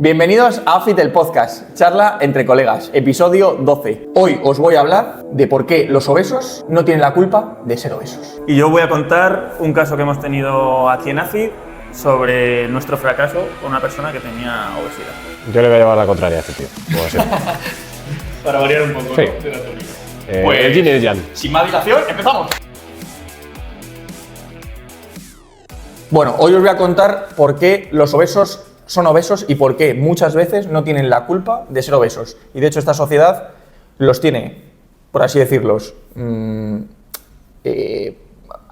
Bienvenidos a Outfit el Podcast, charla entre colegas, episodio 12. Hoy os voy a hablar de por qué los obesos no tienen la culpa de ser obesos. Y yo voy a contar un caso que hemos tenido aquí en AFIT sobre nuestro fracaso con una persona que tenía obesidad. Yo le voy a llevar la contraria a este tío, como siempre. Para variar un poco, Sí. ¿no? Pues- el yin y el yang. Sin más dilación, empezamos. Bueno, hoy os voy a contar por qué los obesos son obesos y por qué muchas veces no tienen la culpa de ser obesos. Y de hecho esta sociedad los tiene, por así decirlos,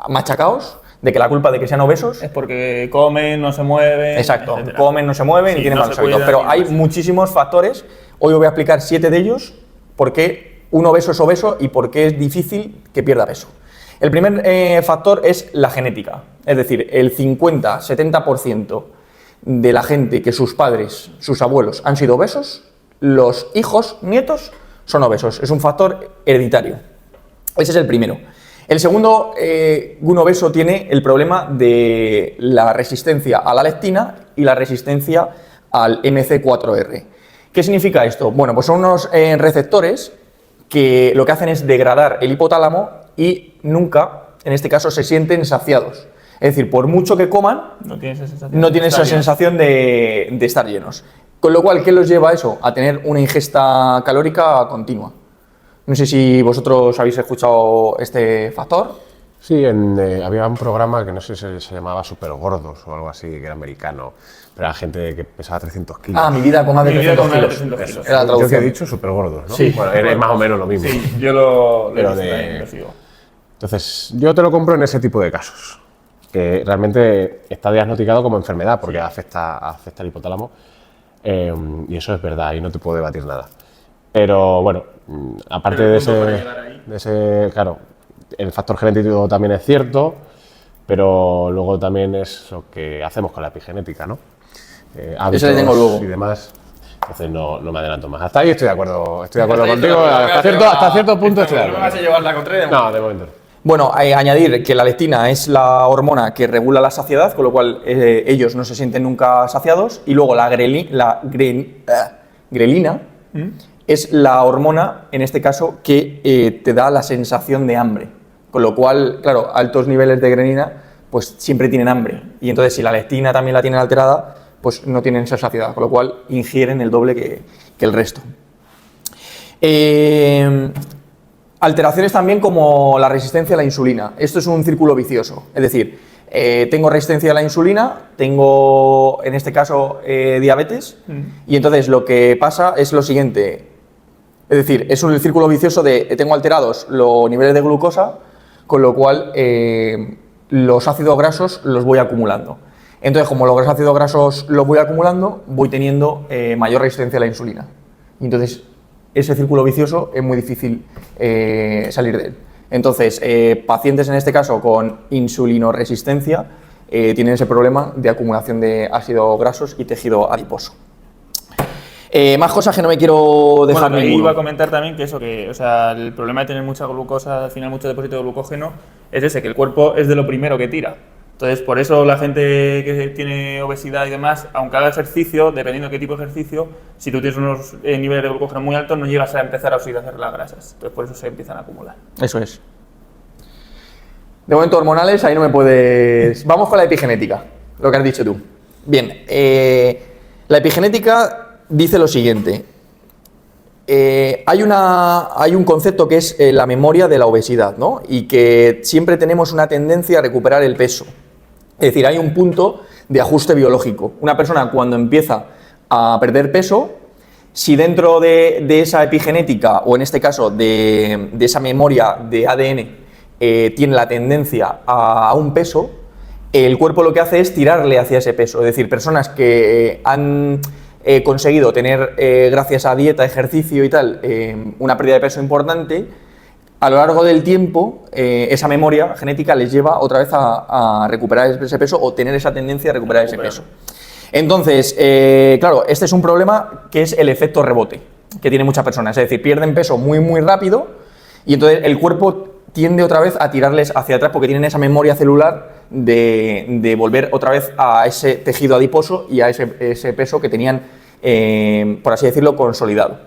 machacaos de que la culpa de que sean obesos. Es porque comen, no se mueven. Exacto, etcétera. comen, no se mueven Sí, y tienen no malos se hábitos. cuidan Pero y hay demás. muchísimos factores. Hoy os voy a explicar 7 de ellos, por qué un obeso es obeso y por qué es difícil que pierda peso. El primer factor es la genética. Es decir, el 50-70% de la gente que sus padres, sus abuelos han sido obesos, los hijos, nietos, son obesos. Es un factor hereditario. Ese es el primero. El segundo, un obeso tiene el problema de la resistencia a la leptina y la resistencia al MC4R. ¿Qué significa esto? Bueno, pues son unos receptores que lo que hacen es degradar el hipotálamo y nunca, en este caso, se sienten saciados. Es decir, por mucho que coman, No tienes esa sensación. no tienen esa Está bien. sensación de estar llenos. Con lo cual, ¿qué los lleva a eso? A tener una ingesta calórica continua. No sé si vosotros habéis escuchado este factor. Sí, había un programa que no sé si se llamaba Super Gordos o algo así, que era americano, pero era gente que pesaba 300 kilos. Ah, mi vida con más de Mi vida 300 con más de kilos. 300 kilos. Era la Yo que he traducción. dicho Super Gordos, ¿no? Sí. Bueno, es más o menos lo mismo. Sí, yo lo Pero he visto de- también, lo sigo. Entonces, yo te lo compro en ese tipo de casos, que realmente está diagnosticado como enfermedad porque afecta al hipotálamo, y eso es verdad, y no te puedo debatir nada. Pero bueno, aparte Pero de el punto para ese, llegar ahí. claro, el factor genético también es cierto, pero luego también es lo que hacemos con la epigenética, ¿no? Hábitos le tengo luego. y demás. Entonces no me adelanto más. Hasta ahí estoy de acuerdo contigo. Hasta Hasta cierto punto estoy de No me vas a acuerdo. llevar la contraria. No, de momento no. Bueno, añadir que la leptina es la hormona que regula la saciedad, con lo cual ellos no se sienten nunca saciados. Y luego la grelina es la hormona, en este caso, que te da la sensación de hambre. Con lo cual, claro, altos niveles de grelina, pues siempre tienen hambre. Y entonces, si la leptina también la tienen alterada, pues no tienen esa saciedad, con lo cual ingieren el doble que el resto. Alteraciones también como la resistencia a la insulina. Esto es un círculo vicioso. Es decir, tengo resistencia a la insulina, tengo, en este caso, diabetes, y entonces lo que pasa es lo siguiente. Es decir, es un círculo vicioso de tengo alterados los niveles de glucosa, con lo cual los ácidos grasos los voy acumulando. Entonces, como los ácidos grasos los voy acumulando, voy teniendo mayor resistencia a la insulina. Y entonces, ese círculo vicioso es muy difícil salir de él. Entonces, pacientes en este caso con insulinoresistencia tienen ese problema de acumulación de ácidos grasos y tejido adiposo. Más cosas que no me quiero dejar Bueno, ahí ninguno. iba a comentar también que eso, o sea, el problema de tener mucha glucosa, al final mucho depósito de glucógeno, es ese, que el cuerpo es de lo primero que tira. Entonces, por eso la gente que tiene obesidad y demás, aunque haga ejercicio, dependiendo de qué tipo de ejercicio, si tú tienes unos niveles de glucógeno muy altos, no llegas a empezar a oxidar las grasas. Entonces, por eso se empiezan a acumular. Eso es. De momento, hormonales, ahí no me puedes... Vamos con la epigenética, lo que has dicho tú. Bien, la epigenética dice lo siguiente. Hay un concepto que es la memoria de la obesidad, ¿no? Y que siempre tenemos una tendencia a recuperar el peso. Es decir, hay un punto de ajuste biológico. Una persona cuando empieza a perder peso, si dentro de esa epigenética, o en este caso de esa memoria de ADN, tiene la tendencia a un peso, el cuerpo lo que hace es tirarle hacia ese peso. Es decir, personas que han conseguido tener, gracias a dieta, ejercicio y tal, una pérdida de peso importante, a lo largo del tiempo, esa memoria genética les lleva otra vez a recuperar ese peso o tener esa tendencia a recuperar ese peso. Entonces, claro, este es un problema que es el efecto rebote, que tiene muchas personas. Es decir, pierden peso muy, muy rápido y entonces el cuerpo tiende otra vez a tirarles hacia atrás porque tienen esa memoria celular de volver otra vez a ese tejido adiposo y a ese peso que tenían por así decirlo, consolidado.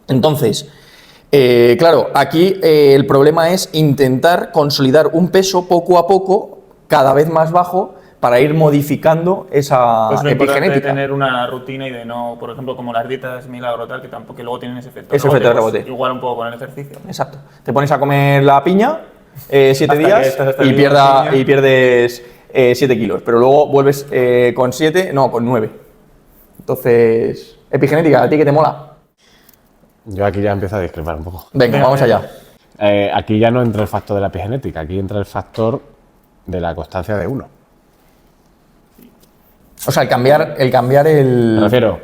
Entonces, claro, aquí el problema es intentar consolidar un peso poco a poco, cada vez más bajo, para ir modificando esa Pues lo importante es epigenética. tener una rutina y de no, por ejemplo, como las dietas milagro tal, que tampoco que luego tienen ese efecto. Ese efecto de pues, rebote. igual un poco con el ejercicio. Exacto. Te pones a comer la piña 7 Hasta que días estás hasta y, el día de la piña. pierdes 7 kilos, pero luego vuelves con 7, no, con 9. Entonces, epigenética, ¿a ti qué te mola? Yo aquí ya empiezo a discrepar un poco. Venga, vamos allá. Aquí ya no entra el factor de la epigenética, aquí entra el factor de la constancia de uno. O sea, el cambiar Me el... refiero,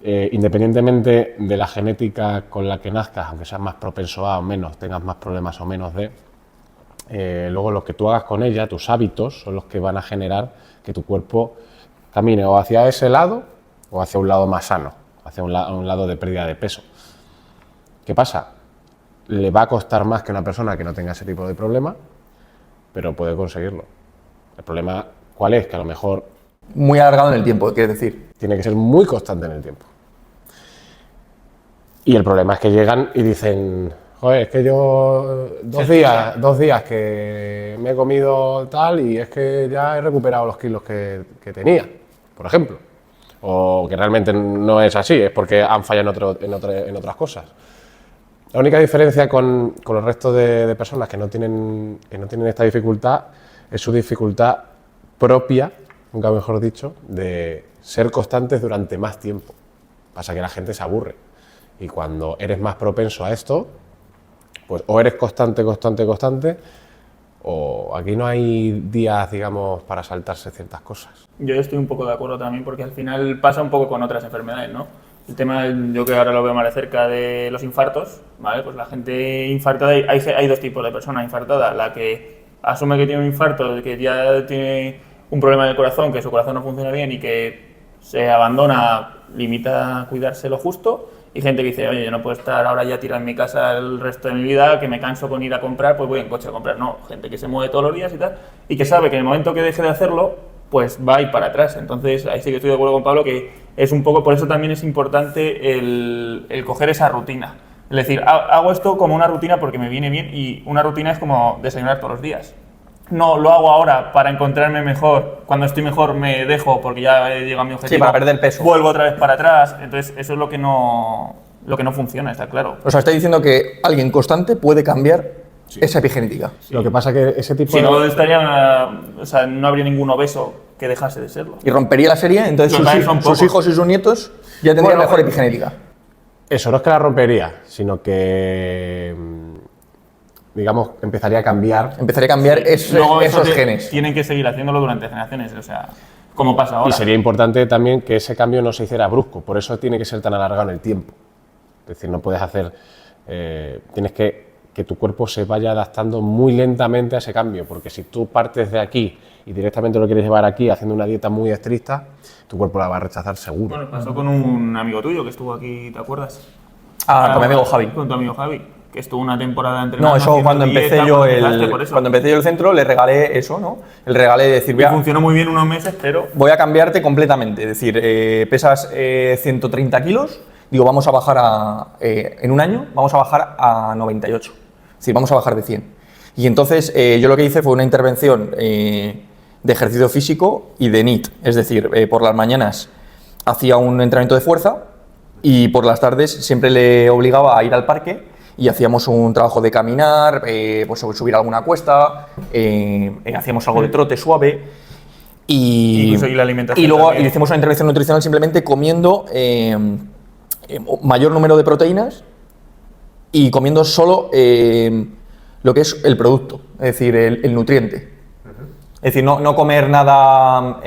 independientemente de la genética con la que nazcas, aunque seas más propenso a o menos, tengas más problemas o menos de, luego lo que tú hagas con ella, tus hábitos, son los que van a generar que tu cuerpo camine o hacia ese lado o hacia un lado más sano, hacia un lado de pérdida de peso. ¿Qué pasa? Le va a costar más que una persona que no tenga ese tipo de problema, pero puede conseguirlo. El problema, ¿cuál es? Que a lo mejor Muy alargado en el tiempo, quieres decir. tiene que ser muy constante en el tiempo. Y el problema es que llegan y dicen, joder, es que yo 2 días que me he comido tal y es que ya he recuperado los kilos que tenía, por ejemplo. O que realmente no es así, es porque han fallado en otras cosas. La única diferencia con el resto de personas que no tienen esta dificultad es su dificultad propia, nunca mejor dicho, de ser constantes durante más tiempo. Pasa que la gente se aburre. Y cuando eres más propenso a esto, pues o eres constante, o aquí no hay días, digamos, para saltarse ciertas cosas. Yo estoy un poco de acuerdo también porque al final pasa un poco con otras enfermedades, ¿no? El tema, yo que ahora lo veo más de cerca, de los infartos, ¿vale? Pues la gente infartada, hay dos tipos de personas infartadas, la que asume que tiene un infarto, que ya tiene un problema del corazón, que su corazón no funciona bien y que se abandona, limita a cuidarse lo justo, y gente que dice, oye, yo no puedo estar ahora ya tirado en mi casa el resto de mi vida, que me canso con ir a comprar, pues voy en coche a comprar. No, gente que se mueve todos los días y tal, y que sabe que en el momento que deje de hacerlo, pues va a ir para atrás. Entonces, ahí sí que estoy de acuerdo con Pablo, que es un poco, por eso también es importante el coger esa rutina. Es decir, hago esto como una rutina porque me viene bien, y una rutina es como desayunar todos los días. No lo hago ahora para encontrarme mejor, cuando estoy mejor me dejo porque ya he llegado a mi objetivo. Sí, para perder peso. Vuelvo otra vez para atrás, entonces eso es lo que no funciona, está claro. O sea, estoy diciendo que alguien constante puede cambiar esa epigenética. Lo que pasa que ese tipo Si de... no estaría, o sea, no habría ningún obeso que dejase de serlo. Y rompería la serie, entonces Total, son sus pocos. hijos y sus nietos ya tendrían Bueno, mejor epigenética. Eso no es que la rompería, sino que, digamos, empezaría a cambiar. Empezaría a cambiar Luego eso esos genes. Tienen que seguir haciéndolo durante generaciones, o sea, como pasa ahora. Y sería importante también que ese cambio no se hiciera brusco, por eso tiene que ser tan alargado en el tiempo. Es decir, no puedes hacer, tienes que tu cuerpo se vaya adaptando muy lentamente a ese cambio, porque si tú partes de aquí y directamente lo quieres llevar aquí haciendo una dieta muy estricta, tu cuerpo la va a rechazar seguro. Bueno, pasó con un amigo tuyo que estuvo aquí, ¿te acuerdas? Ah, con mi amigo Javi. Con tu amigo Javi, que estuvo una temporada entrenando. No, eso haciendo cuando dieta, empecé yo por eso. cuando empecé yo el centro le regalé eso, ¿no? El regalé de decir, Y funcionó muy bien unos meses, pero voy a cambiarte completamente. Es decir, pesas 130 kilos, digo, vamos a bajar en un año, vamos a bajar a 98. Es decir, vamos a bajar de 100. Y entonces yo lo que hice fue una intervención de ejercicio físico y de NEAT. Es decir, por las mañanas hacía un entrenamiento de fuerza y por las tardes siempre le obligaba a ir al parque y hacíamos un trabajo de caminar, pues subir alguna cuesta, hacíamos algo de trote suave. Incluso y la alimentación y luego también. le hicimos una intervención nutricional simplemente comiendo mayor número de proteínas y comiendo solo lo que es el producto, es decir, el nutriente. Es decir, no comer nada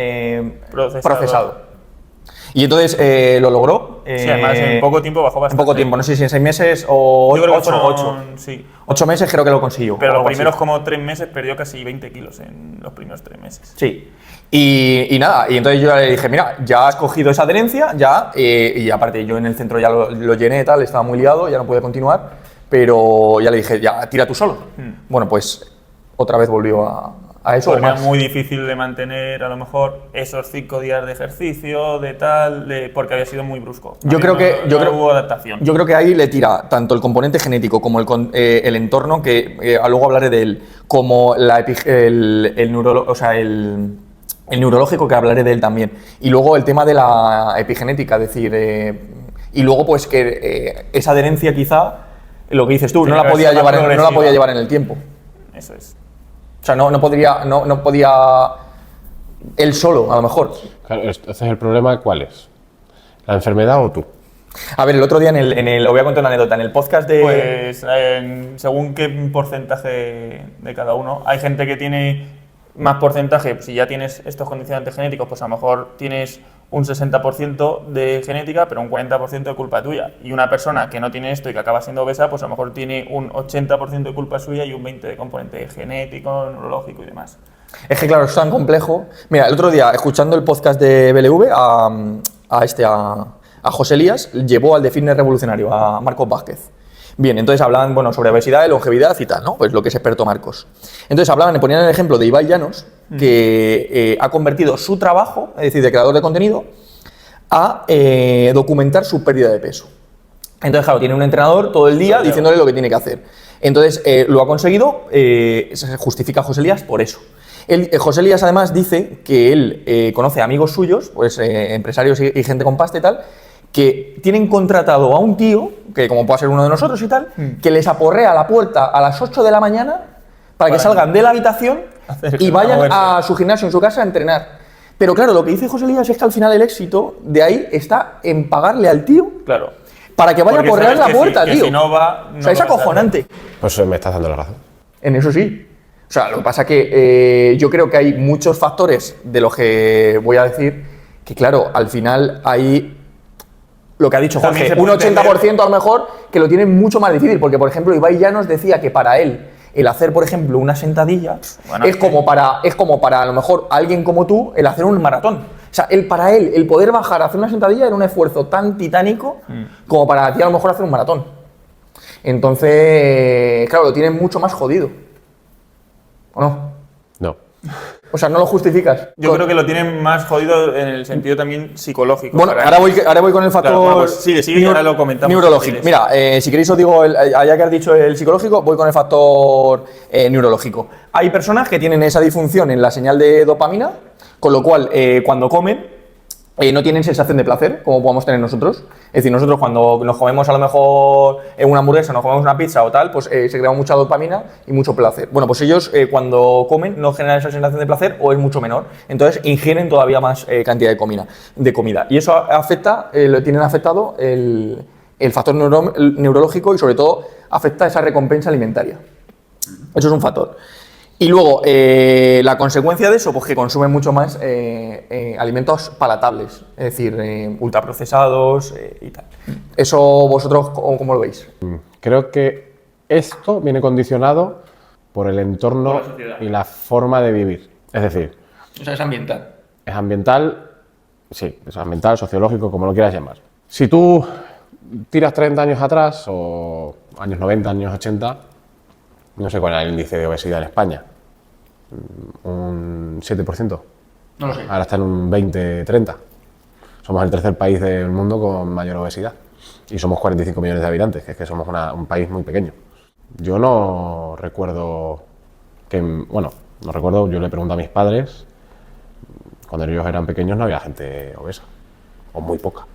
procesado. Y entonces lo logró. sí, además en poco tiempo bajó En bastante. poco tiempo, no sé si en 6 meses o Yo creo que 8. fueron, sí. 8 meses creo que lo consiguió. Pero o los algo así. primeros como 3 meses perdió casi 20 kilos en los primeros 3 meses. Sí. Y nada, y entonces yo le dije, mira, ya has cogido esa adherencia, ya, y aparte yo en el centro ya lo llené, tal, estaba muy liado, ya no pude continuar, pero ya le dije, ya, tira tú solo. Bueno, pues otra vez volvió a eso o Porque más. es muy difícil de mantener a lo mejor esos 5 días de ejercicio, de tal, porque había sido muy brusco. Yo creo que hubo adaptación. Yo creo que ahí le tira tanto el componente genético como el entorno, que luego hablaré de él, como el neurológico, que hablaré de él también. Y luego el tema de la epigenética, es decir, y luego pues que esa adherencia quizá, lo que dices tú, no la podía llevar en el tiempo. Eso es. O sea, no podía él solo, a lo mejor. Claro, entonces el problema, ¿cuál es? ¿La enfermedad o tú? A ver, el otro día os voy a contar una anécdota, en el podcast de... Pues según qué porcentaje de cada uno. Hay gente que tiene más porcentaje, si ya tienes estos condicionantes genéticos, pues a lo mejor tienes un 60% de genética, pero un 40% de culpa tuya. Y una persona que no tiene esto y que acaba siendo obesa, pues a lo mejor tiene un 80% de culpa suya y un 20% de componente genético, neurológico y demás. Es que claro, es tan complejo. Mira, el otro día, escuchando el podcast de BLV, a José Elías, llevó al de Fitness Revolucionario, a Marcos Vázquez. Bien, entonces hablaban, bueno, sobre obesidad, longevidad y tal, ¿no? Pues lo que es experto Marcos. Entonces ponían el ejemplo de Ibai Llanos, que ha convertido su trabajo, es decir, de creador de contenido, a documentar su pérdida de peso. Entonces, claro, tiene un entrenador todo el día diciéndole lo que tiene que hacer. Entonces, lo ha conseguido, se justifica a José Elías por eso. José Elías además dice que él conoce amigos suyos, pues empresarios y gente con pasta y tal, que tienen contratado a un tío, que como puede ser uno de nosotros y tal, que les aporrea a la puerta a las 8 de la mañana para que salgan de la habitación y vayan a su gimnasio en su casa a entrenar. Pero claro, lo que dice José Elías es que al final el éxito de ahí está en pagarle al tío Claro. para que vaya a porrear la puerta, tío. Si no va, o sea, es acojonante. Pues me estás dando la razón. En eso sí. O sea, lo que pasa es que yo creo que hay muchos factores de los que voy a decir que, claro, al final hay lo que ha dicho Jorge, un 80% a lo mejor que lo tienen mucho más difícil, porque, por ejemplo, Ibai Llanos decía que para él el hacer, por ejemplo, una sentadilla es como para a lo mejor alguien como tú el hacer un maratón. O sea, para él el poder bajar a hacer una sentadilla era un esfuerzo tan titánico como para ti a lo mejor hacer un maratón. Entonces, claro, lo tienen mucho más jodido. ¿O no? No. O sea, no lo justificas. Yo creo que lo tienen más jodido en el sentido también psicológico. Bueno, ahora voy con el factor. Claro, pues sigue, y ahora lo comentamos. Neurológico. Mira, si queréis os digo, ya que has dicho el psicológico, voy con el factor neurológico. Hay personas que tienen esa disfunción en la señal de dopamina, con lo cual cuando comen no tienen sensación de placer, como podemos tener nosotros. Es decir, nosotros cuando nos comemos a lo mejor una hamburguesa, nos comemos una pizza o tal, pues se crea mucha dopamina y mucho placer. Bueno, pues ellos cuando comen no generan esa sensación de placer o es mucho menor. Entonces ingieren todavía más cantidad de comida. Y eso tienen afectado el factor neurológico y sobre todo afecta esa recompensa alimentaria. Eso es un factor. Y luego, la consecuencia de eso, pues que consumen mucho más alimentos palatables, es decir, ultraprocesados y tal. ¿Eso vosotros cómo lo veis? Creo que esto viene condicionado por el entorno y la forma de vivir. Es decir, O sea, es ambiental. es ambiental, sí, es ambiental, sociológico, como lo quieras llamar. Si tú tiras 30 años atrás, o años 90, años 80, no sé cuál era el índice de obesidad en España, un 7%. No lo sé. Ahora está en un 20-30. Somos el tercer país del mundo con mayor obesidad. Y somos 45 millones de habitantes, que es que somos un país muy pequeño. Yo no recuerdo yo le pregunto a mis padres, cuando ellos eran pequeños no había gente obesa, o muy poca.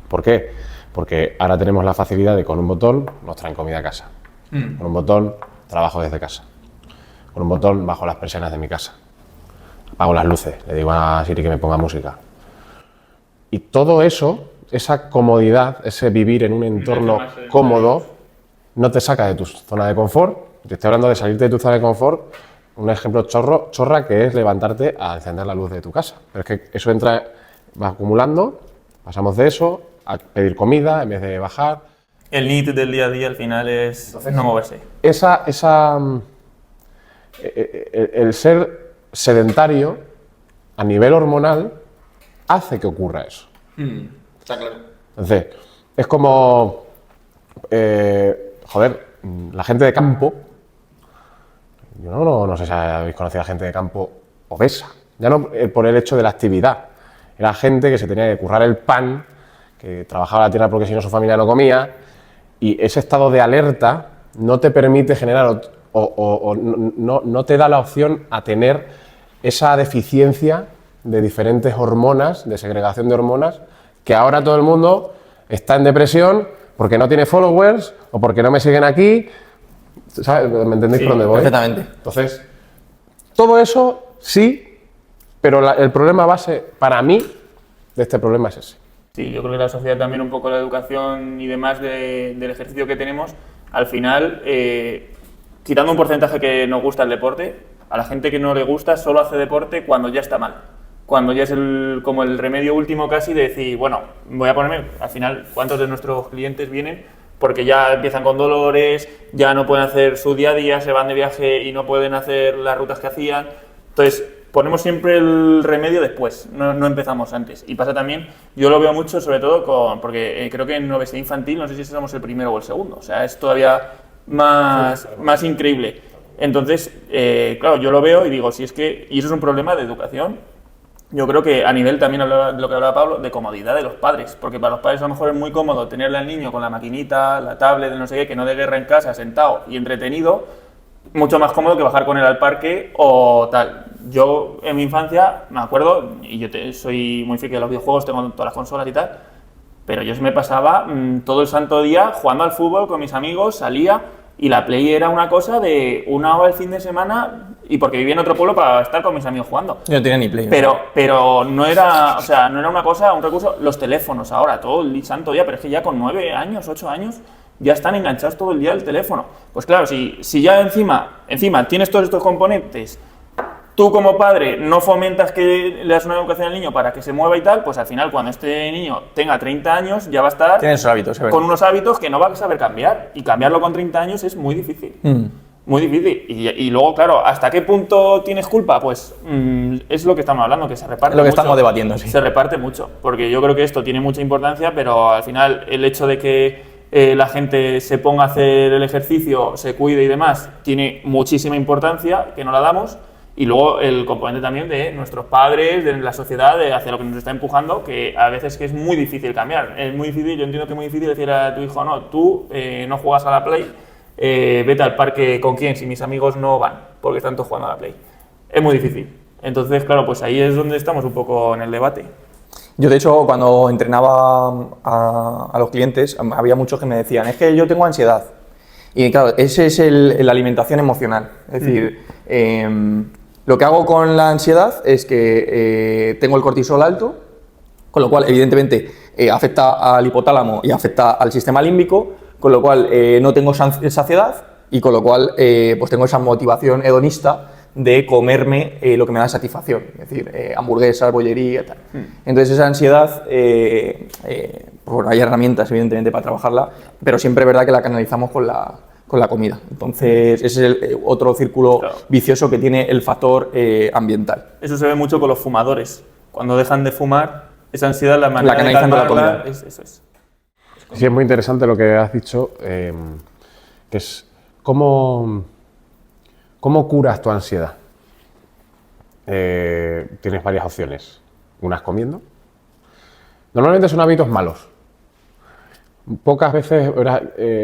¿Por qué? Porque ahora tenemos la facilidad de con un botón nos traen comida a casa. Con un botón trabajo desde casa. Con un botón bajo las persianas de mi casa. Apago las luces, le digo a Siri que me ponga música. Y todo eso, esa comodidad, ese vivir en un entorno cómodo, no te saca de tu zona de confort. Te estoy hablando de salirte de tu zona de confort. Un ejemplo chorra que es levantarte a encender la luz de tu casa. Pero es que eso va acumulando, pasamos de eso a pedir comida en vez de bajar. El need del día a día al final es no moverse. El ser sedentario a nivel hormonal hace que ocurra eso. Está claro. Entonces, es como, la gente de campo, Yo no sé si habéis conocido a gente de campo obesa. Ya no por el hecho de la actividad. Era gente que se tenía que currar el pan, que trabajaba la tierra porque si no su familia no comía, y ese estado de alerta no te permite generar no te da la opción a tener esa deficiencia de diferentes hormonas, de segregación de hormonas, que ahora todo el mundo está en depresión porque no tiene followers o porque no me siguen aquí. ¿Sabes? ¿Me entendéis por dónde voy? Perfectamente. Entonces, todo eso sí, pero el problema base para mí de este problema es ese. Sí, yo creo que la sociedad también, un poco la educación y demás del ejercicio que tenemos, al final, quitando un porcentaje que nos gusta el deporte, a la gente que no le gusta solo hace deporte cuando ya está mal. Cuando ya es como el remedio último casi de decir, bueno, voy a ponerme, al final, ¿cuántos de nuestros clientes vienen? Porque ya empiezan con dolores, ya no pueden hacer su día a día, se van de viaje y no pueden hacer las rutas que hacían. Entonces, ponemos siempre el remedio después, no empezamos antes. Y pasa también, yo lo veo mucho, sobre todo porque creo que en obesidad infantil, no sé si somos el primero o el segundo, o sea, es todavía más increíble. Entonces, claro, yo lo veo y digo, si es que, y eso es un problema de educación. Yo creo que a nivel también de lo que hablaba Pablo, de comodidad de los padres, porque para los padres a lo mejor es muy cómodo tenerle al niño con la maquinita, la tablet, no sé qué, que no de guerra en casa, sentado y entretenido, mucho más cómodo que bajar con él al parque o tal. Yo en mi infancia me acuerdo, y yo soy muy friki de los videojuegos, tengo todas las consolas y tal, pero yo me pasaba todo el santo día jugando al fútbol con mis amigos, salía, y la Play era una cosa de 1 hora el fin de semana, y porque vivía en otro pueblo para estar con mis amigos jugando. Yo no tenía ni Play. Pero no era, o sea, no era una cosa, un recurso. Los teléfonos ahora, todo el santo día, pero es que ya con 9 años, 8 años, ya están enganchados todo el día al teléfono. Pues claro, si ya encima tienes todos estos componentes, tú como padre no fomentas que le das una educación al niño para que se mueva y tal, pues al final cuando este niño tenga 30 años ya va a estar con unos hábitos que no va a saber cambiar. Y cambiarlo con 30 años es muy difícil. Muy difícil. Y luego, claro, ¿hasta qué punto tienes culpa? Pues es lo que estamos hablando, que se reparte lo que mucho. estamos debatiendo, sí. Se reparte mucho, porque yo creo que esto tiene mucha importancia, pero al final el hecho de que la gente se ponga a hacer el ejercicio, se cuide y demás, tiene muchísima importancia, que no la damos. Y luego el componente también de nuestros padres, de la sociedad, de hacia lo que nos está empujando, que a veces que es muy difícil cambiar. Es muy difícil, yo entiendo que es muy difícil decir a tu hijo, no, tú no juegas a la Play, vete al parque. ¿Con quién? Si mis amigos no van, porque están todos jugando a la Play. Es muy difícil. Entonces, claro, pues ahí es donde estamos un poco en el debate. Yo, de hecho, cuando entrenaba a los clientes, había muchos que me decían, es que yo tengo ansiedad. Y claro, ese es la alimentación emocional. Es decir, lo que hago con la ansiedad es que tengo el cortisol alto, con lo cual, evidentemente, afecta al hipotálamo y afecta al sistema límbico, con lo cual no tengo saciedad y con lo cual pues tengo esa motivación hedonista de comerme lo que me da satisfacción, es decir, hamburguesas, bollería y tal. Entonces esa ansiedad, bueno, hay herramientas evidentemente para trabajarla, pero siempre es verdad que la canalizamos con la comida. Entonces ese es el otro círculo vicioso que tiene el factor ambiental. Eso se ve mucho con los fumadores. Cuando dejan de fumar, esa ansiedad, la manera de calmarla, eso es. Sí, es muy interesante lo que has dicho, que es cómo curas tu ansiedad. Tienes varias opciones. Unas comiendo. Normalmente son hábitos malos. Pocas veces,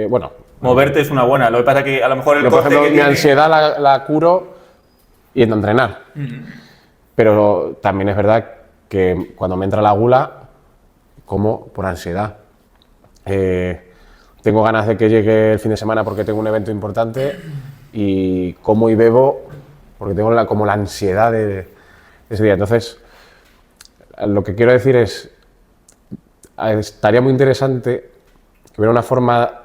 bueno... Moverte es una buena, lo que pasa es que a lo mejor el por ejemplo, mi ansiedad la curo yendo a entrenar. Pero también es verdad que cuando me entra la gula, como por ansiedad. Tengo ganas de que llegue el fin de semana porque tengo un evento importante y como y bebo porque tengo como la ansiedad de ese día. Entonces, lo que quiero decir es, estaría muy interesante que hubiera una forma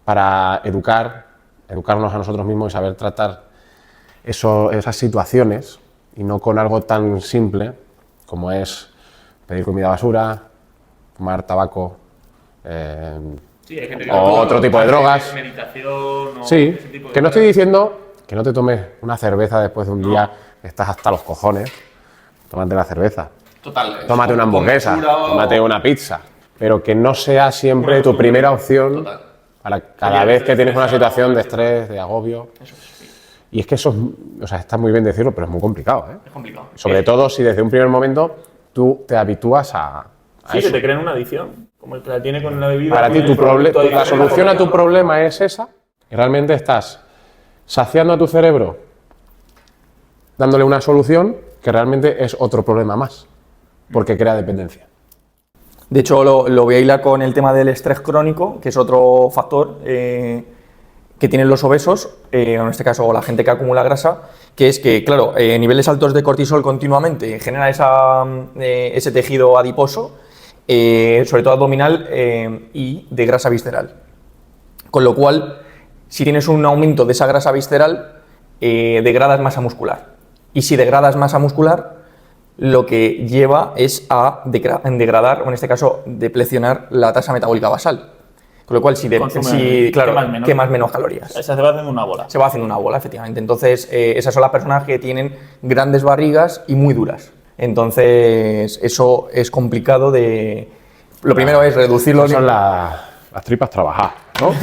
para educarnos a nosotros mismos y saber tratar esas situaciones y no con algo tan simple como es pedir comida basura, fumar tabaco, sí, hay gente que o otro tipo de drogas. Meditación, sí, ese tipo de que no cosas. estoy diciendo que no te tomes una cerveza después de un día que estás hasta los cojones. Tómate la cerveza. Total. Tómate una hamburguesa, tómate una pizza, pero que no sea siempre tu primera opción para cada vez que tienes una situación de estrés, de agobio. Y es que eso, o sea, está muy bien decirlo, pero es muy complicado, ¿eh? Es complicado. Sobre todo si desde un primer momento tú te habitúas a Sí, eso. que te crean una adicción, como el que la tiene con la bebida. Para ti, con el producto la adicional. solución a tu problema es esa, y realmente estás saciando a tu cerebro dándole una solución que realmente es otro problema más, porque crea dependencia. De hecho, lo voy a hilar con el tema del estrés crónico, que es otro factor que tienen los obesos, en este caso la gente que acumula grasa, que es que, claro, niveles altos de cortisol continuamente genera ese tejido adiposo, sobre todo abdominal y de grasa visceral. Con lo cual, si tienes un aumento de esa grasa visceral, degradas masa muscular. Y si degradas masa muscular, lo que lleva es a degradar, o en este caso, deplecionar la tasa metabólica basal. Con lo cual, quemas menos calorías. Se va haciendo una bola. Se va haciendo una bola, efectivamente. Entonces, esas son las personas que tienen grandes barrigas y muy duras. Entonces, eso es complicado de... Lo primero es reducirlo... Esas son las tripas trabajadas, ¿no?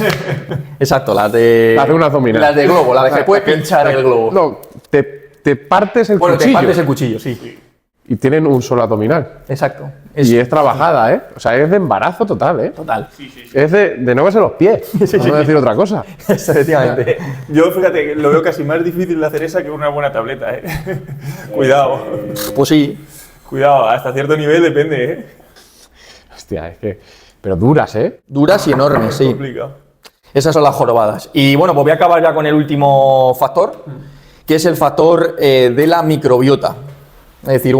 Exacto, las de un abdominal. Las de globo, la de que puedes pinchar el globo. No, te partes el Bueno, cuchillo. te partes el cuchillo, sí. Y tienen un solo abdominal. Exacto. Y es trabajada, ¿eh? O sea, es de embarazo total, ¿eh? Total. Es de no verse los pies, no decir otra cosa. Efectivamente. Yo, fíjate, lo veo casi más difícil de hacer esa que una buena tableta, ¿eh? Cuidado. Pues sí. Cuidado, hasta cierto nivel depende, ¿eh? Hostia, es que... Pero duras, ¿eh? Duras y enormes, sí. Complicado. Esas son las jorobadas. Y bueno, pues voy a acabar ya con el último factor, que es el factor de la microbiota. Es decir,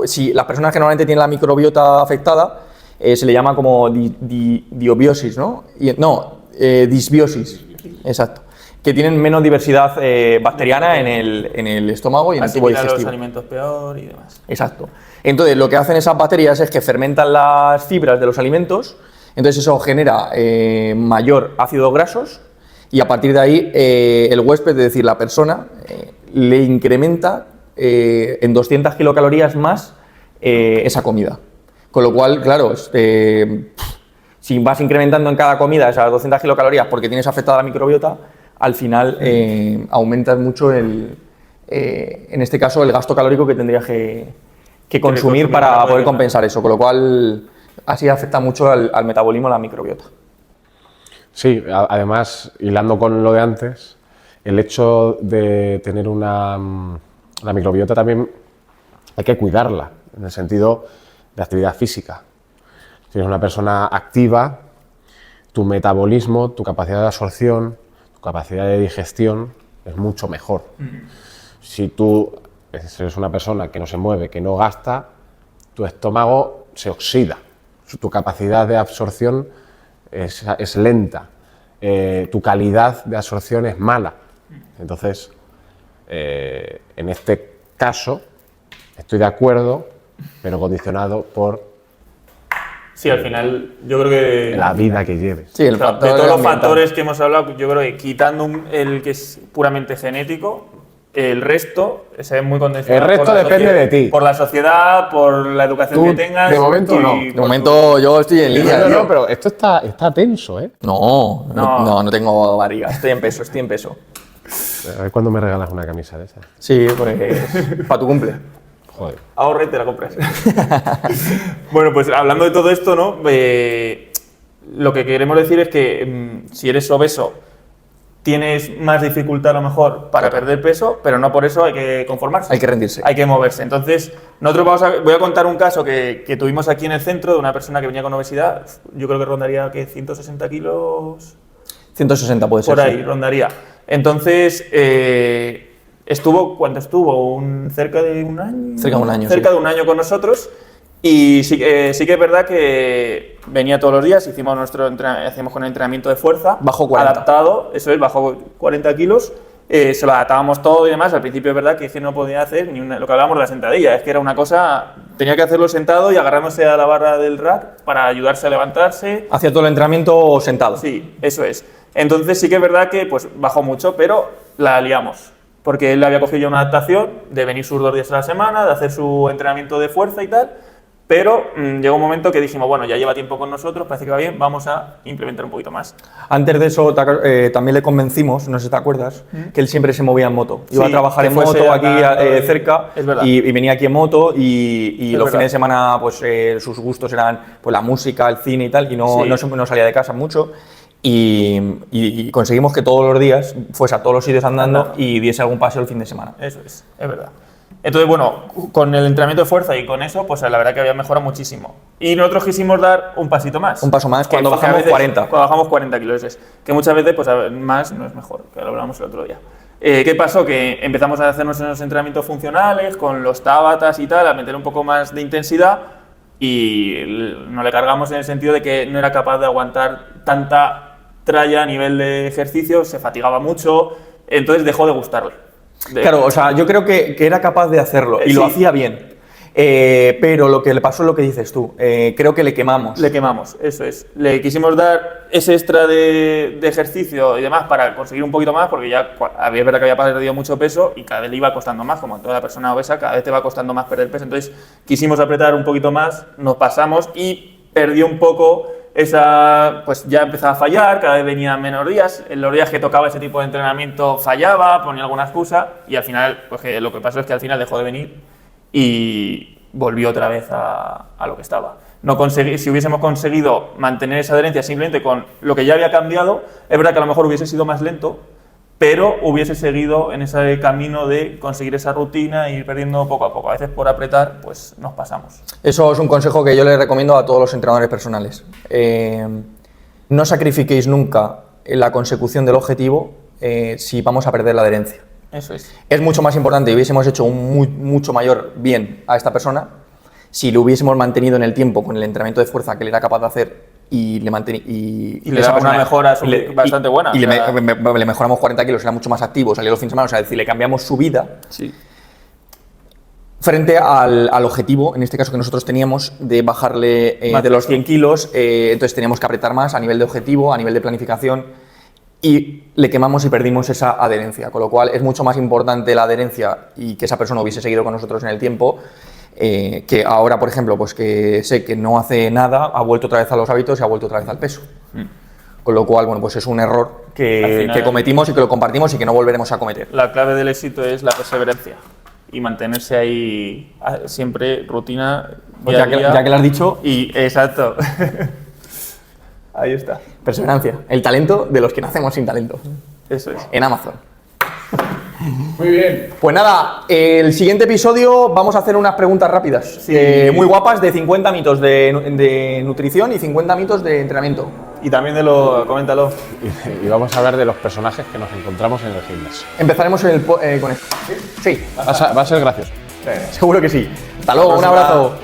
si las personas que normalmente tienen la microbiota afectada, se le llama como diobiosis, ¿no? Disbiosis, exacto. Que tienen menos diversidad bacteriana en el estómago y en el tubo Asimilar los digestivo. alimentos peor y demás. Exacto. Entonces, lo que hacen esas bacterias es que fermentan las fibras de los alimentos, entonces eso genera mayor ácidos grasos y a partir de ahí el huésped, es decir, la persona, le incrementa en 200 kilocalorías más esa comida. Con lo cual, claro, si vas incrementando en cada comida esas 200 kilocalorías porque tienes afectada la microbiota, al final aumentas mucho en este caso, el gasto calórico que tendrías que consumir para poder compensar eso. Con lo cual, así afecta mucho al metabolismo la microbiota. Sí, además, hilando con lo de antes, el hecho de tener la microbiota también hay que cuidarla, en el sentido de actividad física. Si eres una persona activa, tu metabolismo, tu capacidad de absorción, tu capacidad de digestión es mucho mejor. Si tú eres una persona que no se mueve, que no gasta, tu estómago se oxida, tu capacidad de absorción es lenta, tu calidad de absorción es mala. Entonces, en este caso, estoy de acuerdo, pero condicionado por Sí, al final yo creo que... la vida que lleves. Sí, el O sea, factor de todos los ambiental. factores que hemos hablado, yo creo que quitando el que es puramente genético, el resto se ve muy condicionado. El resto por la depende sociedad- de ti. Por la sociedad, por la educación Tú, que tengas. de momento, no. De momento yo estoy en línea. No, tío. no, pero esto está tenso, ¿eh? No tengo barriga, estoy en peso. A ver cuándo me regalas una camisa de esas. Sí, pues para tu cumple. Joder. Ahorra y te la compras. Bueno, pues hablando de todo esto, ¿no? Lo que queremos decir es que si eres obeso, tienes más dificultad a lo mejor para perder peso, pero no por eso hay que conformarse. Hay que rendirse. Hay que moverse. Entonces, voy a contar un caso que tuvimos aquí en el centro de una persona que venía con obesidad. Yo creo que rondaría que 160 kilos. 160 puede ser. Por ahí sí. rondaría. Entonces, ¿cuánto estuvo? ¿Cerca de un año? Cerca de un año, Cerca sí. de un año con nosotros. Y sí que es verdad que venía todos los días, hacíamos con el entrenamiento de fuerza. Bajo 40. Adaptado, eso es, bajó 40 kilos. Se lo adaptábamos todo y demás. Al principio es verdad que no podía hacer lo que hablábamos de la sentadilla. Es que era una cosa, tenía que hacerlo sentado y agarrándose a la barra del rack para ayudarse a levantarse. Hacía todo el entrenamiento sentado. Sí, eso es. Entonces sí que es verdad que pues bajó mucho, pero la liamos. Porque él había cogido ya una adaptación de venir sus 2 días a la semana, de hacer su entrenamiento de fuerza y tal, pero llegó un momento que dijimos, bueno, ya lleva tiempo con nosotros, parece que va bien, vamos a implementar un poquito más. Antes de eso, también le convencimos, no sé si te acuerdas, que él siempre se movía en moto. Iba Sí, a trabajar que en fuese moto aquí acá, cerca es verdad. y venía aquí en moto y Es los verdad. fines de semana pues sus gustos eran pues la música, el cine y tal, y Sí. no salía de casa mucho. Y conseguimos que todos los días fuese a todos los sitios andando y diese algún paseo el fin de semana. Eso es verdad. Entonces, bueno, con el entrenamiento de fuerza y con eso, pues la verdad que había mejorado muchísimo. Y nosotros quisimos dar un pasito más. Un paso más Que cuando porque bajamos a veces- 40. Cuando bajamos 40 kilos, es que muchas veces, pues a ver, más no es mejor, que lo hablamos el otro día. ¿Qué pasó? Que empezamos a hacernos unos entrenamientos funcionales con los Tabatas y tal, a meter un poco más de intensidad y nos le cargamos en el sentido de que no era capaz de aguantar tanta tralla a nivel de ejercicio, se fatigaba mucho, entonces dejó de gustarle. Claro, o sea, yo creo que era capaz de hacerlo y lo Sí. hacía bien. Pero lo que le pasó es lo que dices tú. Creo que le quemamos. Le quemamos, eso es. Le quisimos dar ese extra de ejercicio y demás para conseguir un poquito más, porque ya es verdad que había perdido mucho peso y cada vez le iba costando más, como en toda persona obesa, cada vez te va costando más perder peso. Entonces quisimos apretar un poquito más, nos pasamos y perdió un poco esa, pues ya empezaba a fallar, cada vez venían menos días, en los días que tocaba ese tipo de entrenamiento fallaba, ponía alguna excusa y al final, pues que lo que pasó es que al final dejó de venir y volvió otra vez a lo que estaba. Si hubiésemos conseguido mantener esa adherencia simplemente con lo que ya había cambiado, es verdad que a lo mejor hubiese sido más lento, pero hubiese seguido en ese camino de conseguir esa rutina e ir perdiendo poco a poco. A veces por apretar, pues nos pasamos. Eso es un consejo que yo le recomiendo a todos los entrenadores personales. No sacrifiquéis nunca la consecución del objetivo si vamos a perder la adherencia. Eso es. Es mucho más importante y hubiésemos hecho un mucho mayor bien a esta persona si lo hubiésemos mantenido en el tiempo con el entrenamiento de fuerza que él era capaz de hacer y le le daba una mejora bastante buena. Y O sea, le mejoramos 40 kilos, era mucho más activo, salía los fines de semana, o sea, es decir, le cambiamos su vida sí. frente al objetivo, en este caso que nosotros teníamos, de bajarle Más de los peso. 100 kilos, entonces teníamos que apretar más a nivel de objetivo, a nivel de planificación, y le quemamos y perdimos esa adherencia, con lo cual es mucho más importante la adherencia y que esa persona hubiese seguido con nosotros en el tiempo, que ahora, por ejemplo, pues que sé que no hace nada, ha vuelto otra vez a los hábitos y ha vuelto otra vez al peso. Con lo cual, bueno, pues es un error Al que final- cometimos y que lo compartimos y que no volveremos a cometer. La clave del éxito es la perseverancia y mantenerse ahí siempre rutina. Pues día a día. ya que lo has dicho, Y exacto. Ahí está. perseverancia, el talento de los que nacemos sin talento, Eso es. en Amazon. Muy bien. Pues nada, el siguiente episodio vamos a hacer unas preguntas rápidas, Sí. muy guapas, de 50 mitos de nutrición y 50 mitos de entrenamiento. Y también coméntalo. Y vamos a hablar de los personajes que nos encontramos en el gimnasio. Empezaremos con esto. Sí, Va a ser gracioso. seguro que sí. Hasta luego, un abrazo.